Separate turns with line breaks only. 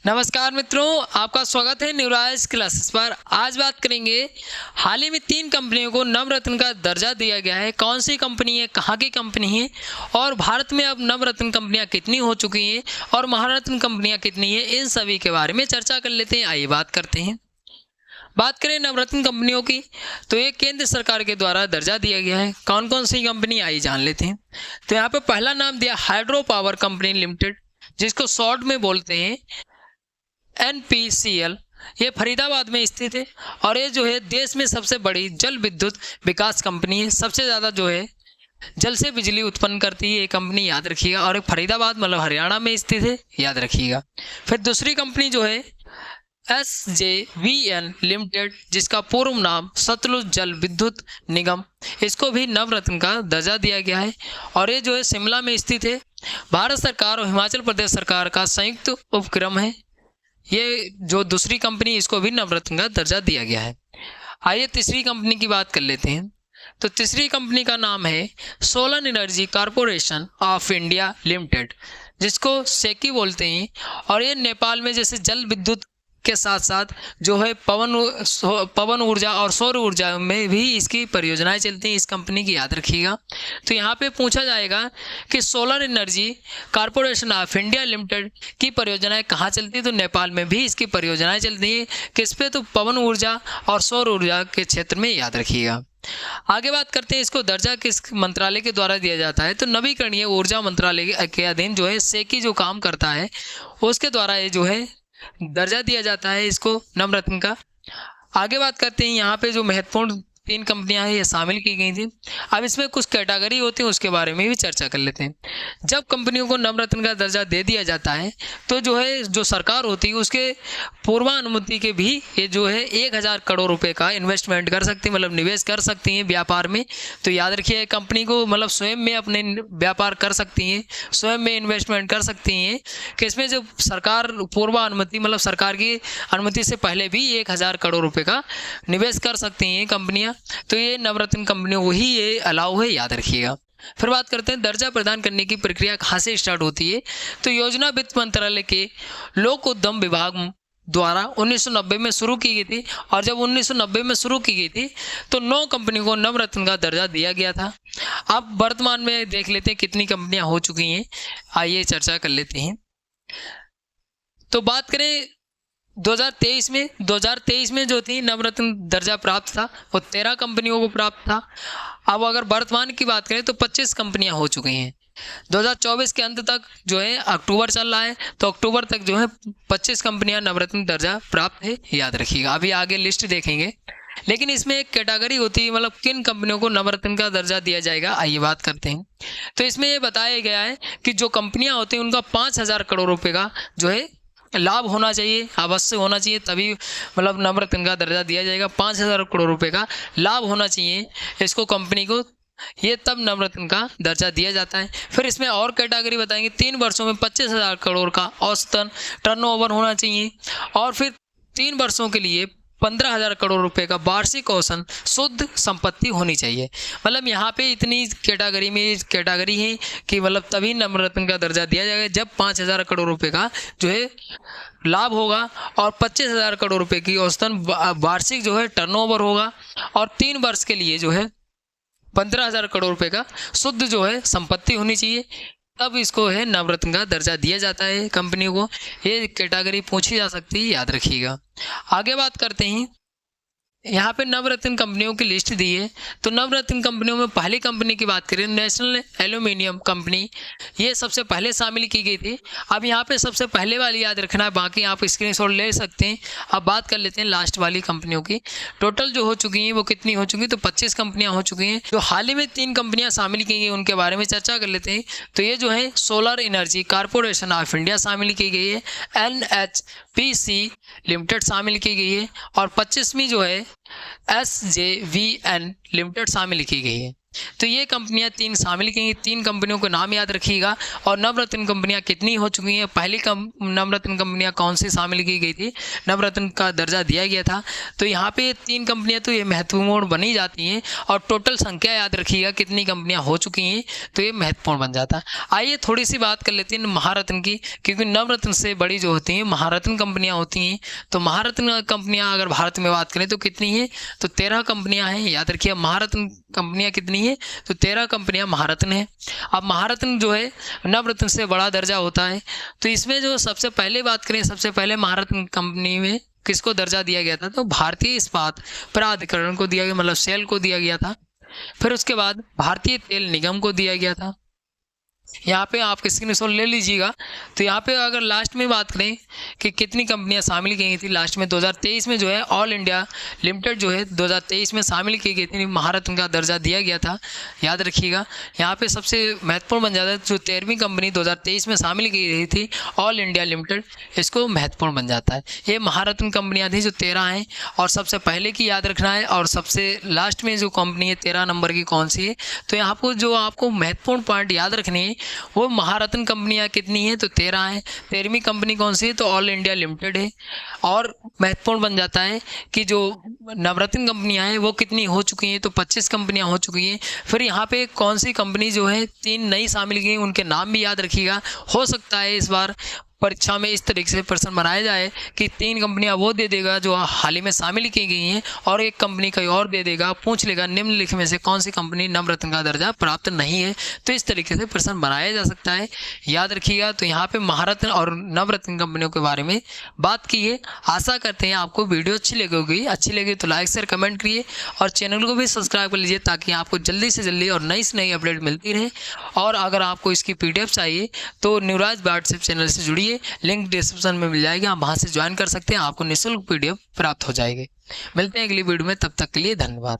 नमस्कार मित्रों, आपका स्वागत है न्यूराइज क्लासेस पर। आज बात करेंगे, हाल ही में 3 कंपनियों को नवरत्न का दर्जा दिया गया है। कौन सी कंपनी है, कहाँ की कंपनी है और भारत में अब नवरत्न कंपनियां कितनी हो चुकी हैं और महारत्न कंपनियां कितनी हैं, इन सभी के बारे में चर्चा कर लेते हैं। आइए बात करते हैं। बात करें नवरत्न कंपनियों की, तो ये केंद्र सरकार के द्वारा दर्जा दिया गया है। कौन कौन सी कंपनी, आइए जान लेते हैं। तो यहाँ पे पहला नाम दिया हाइड्रो पावर कंपनी लिमिटेड, जिसको शॉर्ट में बोलते हैं NPCL। ये फरीदाबाद में स्थित है और ये जो है देश में सबसे बड़ी जल विद्युत विकास कंपनी है। सबसे ज़्यादा जो है जल से बिजली उत्पन्न करती है ये कंपनी, याद रखिएगा। और फरीदाबाद मतलब हरियाणा में स्थित है, याद रखिएगा। फिर दूसरी कंपनी जो है SJVN लिमिटेड, जिसका पूर्व नाम सतलुज जल विद्युत निगम, इसको भी नवरत्न का दर्जा दिया गया है और ये जो है शिमला में स्थित है। भारत सरकार और हिमाचल प्रदेश सरकार का संयुक्त उपक्रम है। ये जो दूसरी कंपनी, इसको भी नवरत्न का दर्जा दिया गया है। आइए तीसरी कंपनी की बात कर लेते हैं। तो तीसरी कंपनी का नाम है solar energy corporation of India limited, जिसको सेकी बोलते हैं। और ये नेपाल में जैसे जल विद्युत के साथ साथ जो है पवन ऊर्जा और सौर ऊर्जा में भी इसकी परियोजनाएं चलती हैं, इस कंपनी की, याद रखिएगा। तो यहाँ पे पूछा जाएगा कि solar energy corporation of India limited की परियोजनाएं कहाँ चलती है, तो नेपाल में भी इसकी परियोजनाएं चलती हैं। किस पे, तो पवन ऊर्जा और सौर ऊर्जा के क्षेत्र में, याद रखिएगा। आगे बात करते हैं, इसको दर्जा किस मंत्रालय के द्वारा दिया जाता है, तो नवीकरणीय ऊर्जा मंत्रालय के अधीन जो है सेकी जो काम करता है, उसके द्वारा ये जो है दर्जा दिया जाता है इसको नवरत्न का। आगे बात करते हैं, यहाँ पे जो महत्वपूर्ण 3 कंपनियां हैं ये शामिल की गई थी। अब इसमें कुछ कैटेगरी होती है, उसके बारे में भी चर्चा कर लेते हैं। जब कंपनियों को नवरत्न का दर्जा दे दिया जाता है तो जो है जो सरकार होती है उसके पूर्वानुमति के भी ये जो है 1000 करोड़ रुपए का इन्वेस्टमेंट कर सकती है, मतलब निवेश कर सकती हैं व्यापार में। तो याद रखिए, कंपनी को मतलब स्वयं में अपने व्यापार कर सकती हैं, स्वयं में इन्वेस्टमेंट कर सकती हैं कि इसमें जो सरकार पूर्वानुमति मतलब सरकार की अनुमति से पहले भी 1000 करोड़ रुपए का निवेश कर सकती हैं कंपनियां। तो ये नवरत्न कंपनियों को ही ये अलाउ है, याद रखिएगा। फिर बात करते हैं दर्जा प्रदान करने की प्रक्रिया कहाँ से स्टार्ट होती है, तो योजना वित्त मंत्रालय के लोक उद्यम विभाग द्वारा 1990 में शुरू की गई थी। और जब 1990 में शुरू की गई थी तो 9 कंपनियों को नवरत्न का दर्जा दिया गया था। अब वर्तमान में देख लेते हैं कितनी कंपनियां हो चुकी हैं, आइए चर्चा कर लेते हैं। तो बात करें 2023 में जो थी नवरत्न दर्जा प्राप्त था वो 13 कंपनियों को प्राप्त था। अब अगर वर्तमान की बात करें तो 25 कंपनियां हो चुकी हैं। 2024 के अंत तक जो है अक्टूबर चल रहा है, तो अक्टूबर तक जो है 25 कंपनियां नवरत्न दर्जा प्राप्त है, याद रखिएगा। अभी आगे लिस्ट देखेंगे, लेकिन इसमें एक कैटेगरी होती है, मतलब किन कंपनियों को नवरत्न का दर्जा दिया जाएगा, आइए बात करते हैं। तो इसमें ये बताया गया है कि जो कंपनियां होती हैं उनका 5000 करोड़ रुपये का जो है लाभ होना चाहिए, अवश्य होना चाहिए, तभी मतलब नवरत्न का दर्जा दिया जाएगा। 5000 करोड़ रुपए का लाभ होना चाहिए इसको, कंपनी को, ये तब नवरत्न का दर्जा दिया जाता है। फिर इसमें और कैटेगरी बताएंगे, 3 वर्षों में 25,000 करोड़ का औसतन टर्नओवर होना चाहिए और फिर 3 वर्षों के लिए 15,000 करोड़ रुपए का वार्षिक औसत शुद्ध संपत्ति होनी चाहिए। मतलब यहाँ पे इतनी कैटेगरी है कि मतलब तभी नवरत्न का दर्जा दिया जाएगा जब 5,000 करोड़ रुपए का जो है लाभ होगा और 25,000 करोड़ रुपए की औसतन वार्षिक जो है टर्नओवर होगा और 3 वर्ष के लिए जो है 15,000 करोड़ रुपए का शुद्ध जो है संपत्ति होनी चाहिए, तब इसको है नवरत्न का दर्जा दिया जाता है कंपनियों को। ये कैटेगरी पूछी जा सकती है, याद रखिएगा। आगे बात करते हैं, यहाँ पे नवरत्न कंपनियों की लिस्ट दी है। तो नवरत्न कंपनियों में पहली कंपनी की बात करें, नेशनल एल्यूमिनियम कंपनी, ये सबसे पहले शामिल की गई थी। अब यहाँ पे सबसे पहले वाली याद रखना है, बाकी आप स्क्रीनशॉट ले सकते हैं। अब बात कर लेते हैं लास्ट वाली कंपनियों की। टोटल जो हो चुकी हैं वो कितनी हो चुकी है, तो 25 कंपनियाँ हो चुकी हैं। जो हाल ही में 3 कंपनियाँ शामिल की गई उनके बारे में चर्चा कर लेते हैं। तो ये जो है solar energy corporation of India शामिल की गई है, NHPC लिमिटेड शामिल की गई है और 25वीं जो है SJVN लिमिटेड शामिल की गई है। तो ये कंपनियां 3 शामिल की गई। 3 कंपनियों को नाम याद रखिएगा। और नवरत्न कंपनियां कितनी हो चुकी हैं? पहली नवरत्न कंपनियां कौन सी शामिल की गई थी, नवरत्न का दर्जा दिया गया था? तो यहाँ पे 3 कंपनियां तो ये महत्वपूर्ण बनी जाती हैं। और टोटल संख्या याद रखिएगा कितनी कंपनियां हो चुकी हैं, तो ये महत्वपूर्ण बन जाता है। आइए थोड़ी सी बात कर लेते हैं महारत्न की, क्योंकि नवरत्न से बड़ी जो होती हैं महारत्न कंपनियां होती हैं। तो महारत्न कंपनियां अगर भारत में बात करें तो कितनी है? तो 13 कंपनियां हैं। याद रखिए महारत्न कंपनियां कितनी है? तो 13 कंपनियां महारत्न है। अब महारत्न जो है नवरत्न से बड़ा दर्जा होता है। तो इसमें जो सबसे पहले बात करें, सबसे पहले महारत्न कंपनी में किसको दर्जा दिया गया था? तो भारतीय इस्पात प्राधिकरण को दिया गया, मतलब सेल को दिया गया था। फिर उसके बाद भारतीय तेल निगम को दिया गया था। यहाँ पे आप स्क्रीनशॉट ले लीजिएगा। तो यहाँ पे अगर लास्ट में बात करें कि कितनी कंपनियां शामिल की गई थी, लास्ट में 2023 में जो है ऑल इंडिया लिमिटेड जो है 2023 में शामिल की गई थी, महारत्न का दर्जा दिया गया था। याद रखिएगा यहाँ पे सबसे महत्वपूर्ण बन जाता है जो 13वीं कंपनी 2023 में शामिल की गई थी ऑल इंडिया लिमिटेड, इसको महत्वपूर्ण बन जाता है। ये महारत्न कंपनियाँ थी जो 13 हैं। और सबसे पहले की याद रखना है, और सबसे लास्ट में जो कंपनी है 13 नंबर की कौन सी है? तो यहाँ पर जो आपको महत्वपूर्ण पॉइंट याद रखनी है वो महारत्न कंपनियां कितनी है? तो 13 है। 13वीं कंपनी कौन सी है? तो ऑल इंडिया लिमिटेड है। और महत्वपूर्ण बन जाता है कि जो नवरत्न कंपनियां हैं वो कितनी हो चुकी हैं? तो 25 कंपनियां हो चुकी हैं। फिर यहाँ पे कौन सी कंपनी जो है 3 नई शामिल की, उनके नाम भी याद रखिएगा। हो सकता है इस बार परीक्षा में इस तरीके से प्रश्न बनाया जाए कि 3 कंपनियां वो दे देगा जो हाल ही में शामिल की गई हैं और एक कंपनी कहीं और दे देगा, पूछ लेगा निम्नलिखित में से कौन सी कंपनी नवरत्न का दर्जा प्राप्त नहीं है। तो इस तरीके से प्रश्न बनाया जा सकता है, याद रखिएगा। तो यहाँ पे महारत्न और नवरत्न कंपनियों के बारे में बात की है। आशा करते हैं आपको वीडियो अच्छी लगी होगी। अच्छी लगी तो लाइक शेयर कमेंट करिए और चैनल को भी सब्सक्राइब कर लीजिए ताकि आपको जल्दी से जल्दी और नई से नई अपडेट मिलती रहे। और अगर आपको इसकी PDF चाहिए तो न्यूराज व्हाट्सएप चैनल से जुड़िए, लिंक डिस्क्रिप्शन में मिल जाएगी, आप वहां से ज्वाइन कर सकते हैं। आपको निःशुल्क PDF प्राप्त हो जाएगी। मिलते हैं अगली वीडियो में, तब तक के लिए धन्यवाद।